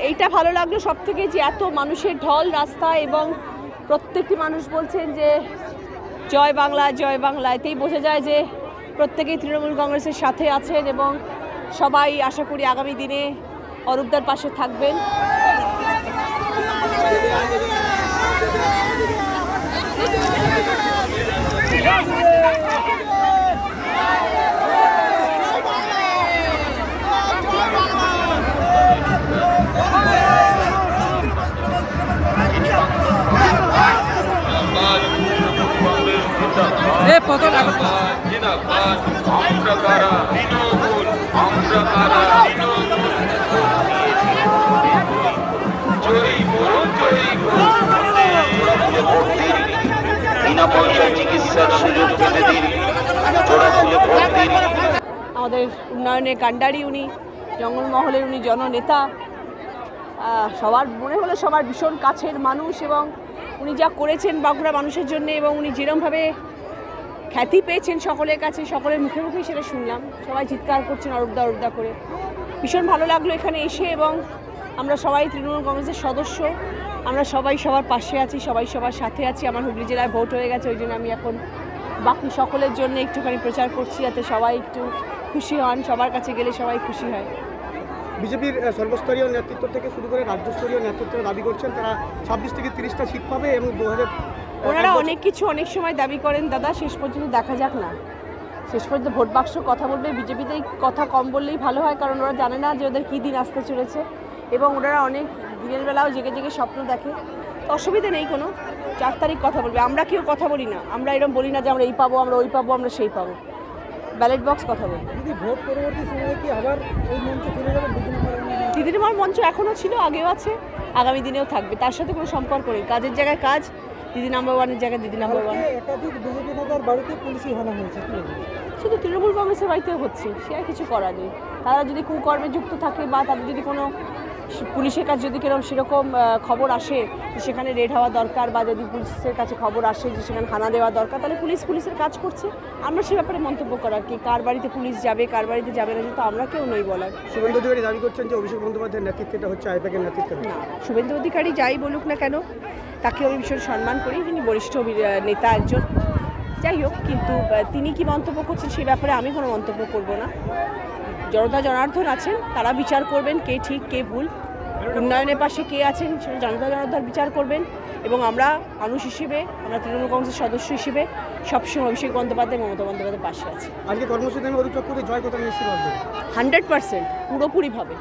এইটা ভালো লাগলো সবথেকে যে এত মানুষের ঢল রাস্তা এবং প্রত্যেকটি মানুষ বলছেন যে জয় বাংলা জয় বাংলা। এতেই বোঝা যায় যে প্রত্যেকেই তৃণমূল কংগ্রেসের সাথে আছেন এবং সবাই আশা করি আগামী দিনে অরূপদার পাশে থাকবেন। আমাদের উন্নয়নের কাণ্ডারি উনি, জঙ্গলমহলের উনি জননেতা, সবার মনে হলো সবার ভীষণ কাছের মানুষ এবং উনি যা করেছেন বাঁকুড়া মানুষের জন্য এবং উনি যেরমভাবে খ্যাতি পেয়েছেন সকলের কাছে, সকলের মুখে মুখেই সেটা শুনলাম, সবাই চিৎকার করছেন অরূপদা অরূপদা করে। ভীষণ ভালো লাগলো এখানে এসে এবং আমরা সবাই তৃণমূল কংগ্রেসের সদস্য, আমরা সবাই সবার পাশে আছি, সবাই সবার সাথে আছি। আমার হুগলি জেলায় ভোট হয়ে গেছে, ওই জন্য আমি এখন বাকি সকলের জন্য একটুখানি প্রচার করছি যাতে সবাই একটু খুশি হন, সবার কাছে গেলে সবাই খুশি হয়। বিজেপির সর্বস্তরীয় নেতৃত্ব থেকে শুরু করে রাজ্যস্তরীয় নেতৃত্ব দাবি করছেন তারা 26 থেকে 30টা সিট পাবে এবং 2000 ওনারা অনেক কিছু অনেক সময় দাবি করেন দাদা, শেষ পর্যন্ত দেখা যাক না, শেষ পর্যন্ত ভোট বাক্স কথা বলবে। বিজেপিতে কথা কম বললেই ভালো হয়, কারণ ওরা জানে না যে ওদের কী দিন আসতে চলেছে এবং ওনারা অনেক দিনের বেলাও জেগে জেগে স্বপ্ন দেখে। অসুবিধা নেই কোনো, 4 তারিখ কথা বলবে। আমরা কেউ কথা বলি না, আমরা এরকম বলি না যে আমরা এই পাবো, আমরা ওই পাবো, আমরা সেই পাবো। ব্যালট বক্স কথা বলবে। যদি ভোট পরবর্তী সময়ে কি আবার ওই মঞ্চে ফিরে যাবেন? দিদির মার মঞ্চ এখনও ছিল, আগেও আছে, আগামী দিনেও থাকবে, তার সাথে কোনো সম্পর্ক নেই। কাজের জায়গায় কাজ, দিদি নাম্বার ওয়ানের জায়গায় দিদি নাম্বার ওয়ান। একাধিক বিজেপি নেতার বাড়িতে পুলিশি হানা হয়েছে, শুধু তৃণমূল কংগ্রেসের বাড়িতেও হচ্ছে, সে আর কিছু করার নেই। তারা যদি কুকর্মে যুক্ত থাকে বা তাদের যদি কোনো পুলিশের কাছে যদি সেরকম খবর আসে যে সেখানে রেড হওয়া দরকার বা যদি পুলিশের কাছে খবর আসে যে সেখানে হানা দেওয়া দরকার, তাহলে পুলিশের কাজ করছে। আমরা সে ব্যাপারে মন্তব্য করার কি, কার বাড়িতে পুলিশ যাবে কার বাড়িতে যাবে না, তো আমরা কেউ নই বলার। শুভেন্দু অধিকারী দাবি করছেন যে অভিষেক বন্দ্যোপাধ্যায়ের নেতৃত্বটা হচ্ছে আইপ্যাকের নেতৃত্ব না। শুভেন্দু অধিকারী যাই বলুক না কেন, তাকে আমি ভীষণ সম্মান করি, তিনি বরিষ্ঠ নেতা একজন, যাই হোক, কিন্তু তিনি কি মন্তব্য করছেন সে ব্যাপারে আমি কোনো মন্তব্য করব না। জনতা জনার্দন আছেন, তারা বিচার করবেন কে ঠিক কে ভুল, উন্নয়নের পাশে কে আছেন সেটা জনতা জনার্দন বিচার করবেন। এবং আমরা মানুষ হিসেবে, আমরা তৃণমূল কংগ্রেসের সদস্য হিসেবে সবসময় অভিষেক বন্দ্যোপাধ্যায় মমতা বন্দ্যোপাধ্যায়ের পাশে আছি। আজকে কর্মসূচিতে আমি অরূপ চক্রবর্তী জয় কথা নিশ্চিত 100% পুরোপুরিভাবে।